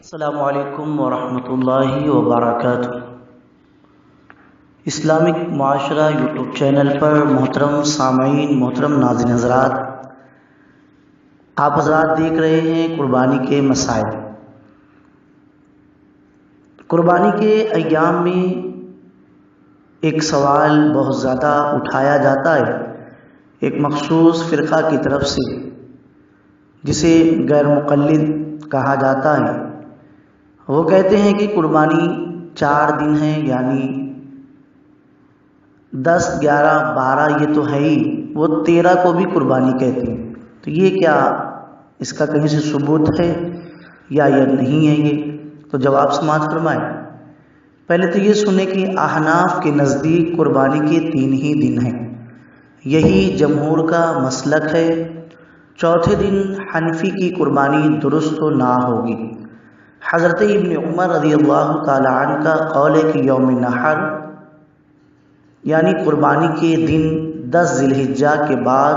السلام علیکم ورحمۃ اللہ وبرکاتہ۔ اسلامک معاشرہ یوٹیوب چینل پر محترم سامعین، محترم ناظرین حضرات، آپ حضرات دیکھ رہے ہیں قربانی کے مسائل۔ قربانی کے ایام میں ایک سوال بہت زیادہ اٹھایا جاتا ہے ایک مخصوص فرقہ کی طرف سے، جسے غیر مقلد کہا جاتا ہے۔ وہ کہتے ہیں کہ قربانی 4 دن ہے، یعنی 10، 11، 12 یہ تو ہے ہی، وہ 13 کو بھی قربانی کہتے ہیں۔ تو یہ کیا اس کا کہیں سے ثبوت ہے یا یہ نہیں ہے؟ یہ تو جواب سماعت فرمائیں۔ پہلے تو یہ سنیں کہ احناف کے نزدیک قربانی کے 3 ہی دن ہیں، یہی جمہور کا مسلک ہے۔ چوتھے دن حنفی کی قربانی درست تو نہ ہوگی۔ حضرت ابن عمر رضی اللہ تعالی عنہ کا قول ہے کہ یوم نحر یعنی قربانی کے دن 10 ذی الحجہ کے بعد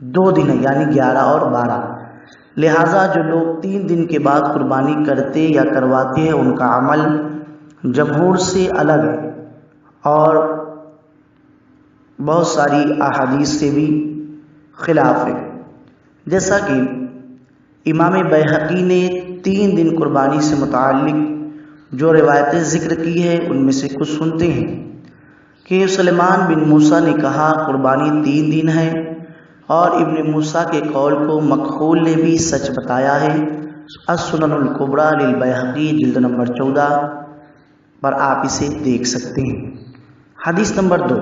2 دن ہے، یعنی 11 اور 12۔ لہٰذا جو لوگ 3 دن کے بعد قربانی کرتے یا کرواتے ہیں ان کا عمل جمہور سے الگ ہے اور بہت ساری احادیث سے بھی خلاف ہے۔ جیسا کہ امام بیہقی نے 3 دن قربانی سے متعلق جو روایتیں ذکر کی ہے ان میں سے کچھ سنتے ہیں کہ سلیمان بن موسیٰ نے کہا قربانی 3 دن ہے، اور ابن موسیٰ کے قول کو مکحول نے بھی سچ بتایا ہے۔ السنن الکبریٰ للبیہقی جلد نمبر 14 پر آپ اسے دیکھ سکتے ہیں۔ حدیث نمبر 2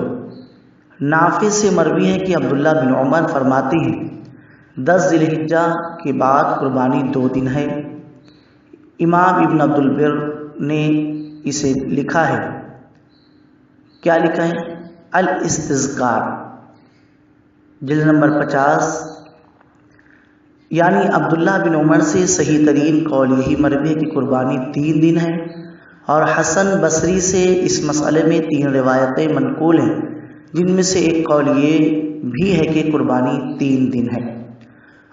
نافع سے مروی ہے کہ عبداللہ بن عمر فرماتے ہیں 10 ذی الحجہ کے بعد قربانی 2 دن ہے۔ امام ابن عبد البر نے اسے لکھا ہے، کیا لکھا ہے؟ الاستذکار جلد نمبر 50۔ یعنی عبداللہ بن عمر سے صحیح ترین قول یہی مروی ہے کہ قربانی 3 دن ہے، اور حسن بصری سے اس مسئلے میں 3 روایتیں منقول ہیں، جن میں سے ایک قول یہ بھی ہے کہ قربانی 3 دن ہے۔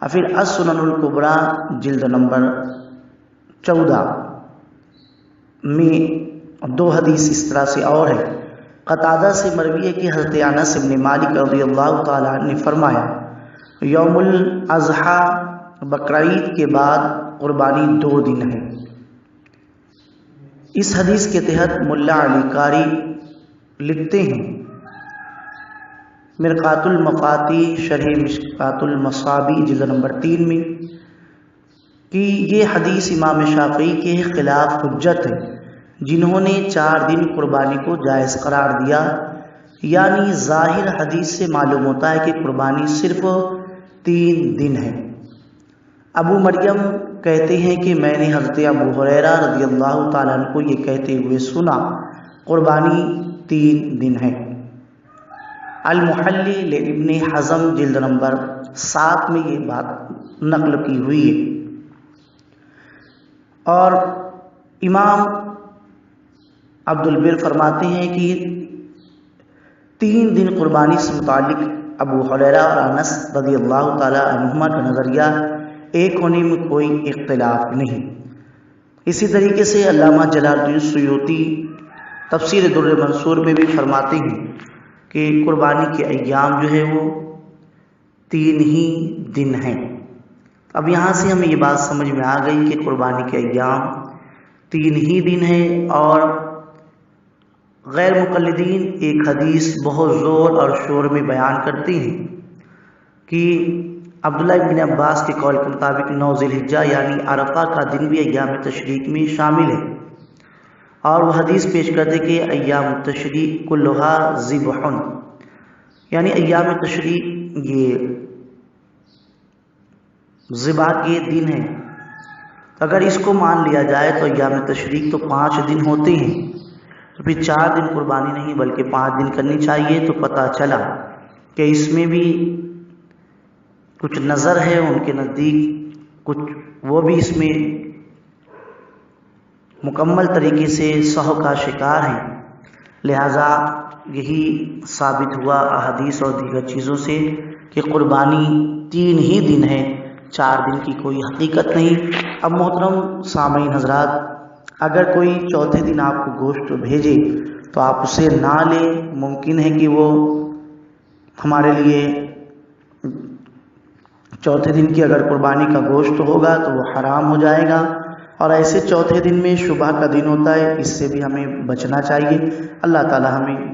اور پھر السنن الکبریٰ جلد نمبر 14 میں 2 حدیث اس طرح سے اور ہے۔ قتادہ سے مروی ہے کہ حضرت انس بن مالک رضی اللہ تعالی عنہ نے فرمایا یوم الاضحیٰ بقرعید کے بعد قربانی 2 دن ہے۔ اس حدیث کے تحت ملا علی قاری لکھتے ہیں مرقات المفاتی شرح مشکات المصابیح جلد نمبر 3 میں کہ یہ حدیث امام شافعی کے خلاف حجت ہے، جنہوں نے 4 دن قربانی کو جائز قرار دیا۔ یعنی ظاہر حدیث سے معلوم ہوتا ہے کہ قربانی صرف 3 دن ہے۔ ابو مریم کہتے ہیں کہ میں نے حضرت ابو ہریرہ رضی اللہ تعالیٰ عنہ کو یہ کہتے ہوئے سنا قربانی 3 دن ہے۔ المحلی لابن حزم جلد نمبر 7 میں یہ بات نقل کی ہوئی ہے۔ اور امام عبد البر فرماتے ہیں کہ 3 دن قربانی سے متعلق ابو ہریرہ اور انس رضی اللہ تعالی عنہما کا نظریہ ایک ہونے میں کوئی اختلاف نہیں۔ اسی طریقے سے علامہ جلال الدین سیوطی تفسیر در منصور میں بھی فرماتے ہیں کہ قربانی کے ایام جو ہے وہ 3 ہی دن ہیں۔ اب یہاں سے ہمیں یہ بات سمجھ میں آ گئی کہ قربانی کے ایام 3 ہی دن ہیں، اور غیر مقلدین ایک حدیث بہت زور اور شور میں بیان کرتے ہیں کہ عبداللہ بن عباس کے قول کے مطابق 9 ذی الحجہ یعنی عرفہ کا دن بھی ایام تشریق میں شامل ہے، اور وہ حدیث پیش کرتے کہ ایام التشریق کلھا ذبح، یعنی ایام تشریق یہ ذبح کے دن ہیں۔ اگر اس کو مان لیا جائے تو ایام تشریق تو 5 دن ہوتے ہیں، تو پھر 4 دن قربانی نہیں بلکہ 5 دن کرنی چاہیے۔ تو پتہ چلا کہ اس میں بھی کچھ نظر ہے ان کے نزدیک، کچھ وہ بھی اس میں مکمل طریقے سے سہو کا شکار ہیں۔ لہٰذا یہی ثابت ہوا احادیث اور دیگر چیزوں سے کہ قربانی 3 ہی دن ہے، 4 دن کی کوئی حقیقت نہیں۔ اب محترم سامعین حضرات، اگر کوئی چوتھے دن آپ کو گوشت بھیجے تو آپ اسے نہ لیں، ممکن ہے کہ وہ ہمارے لیے چوتھے دن کی اگر قربانی کا گوشت ہوگا تو وہ حرام ہو جائے گا، اور ایسے چوتھے دن میں شبہ کا دن ہوتا ہے، اس سے بھی ہمیں بچنا چاہیے۔ اللہ تعالی ہمیں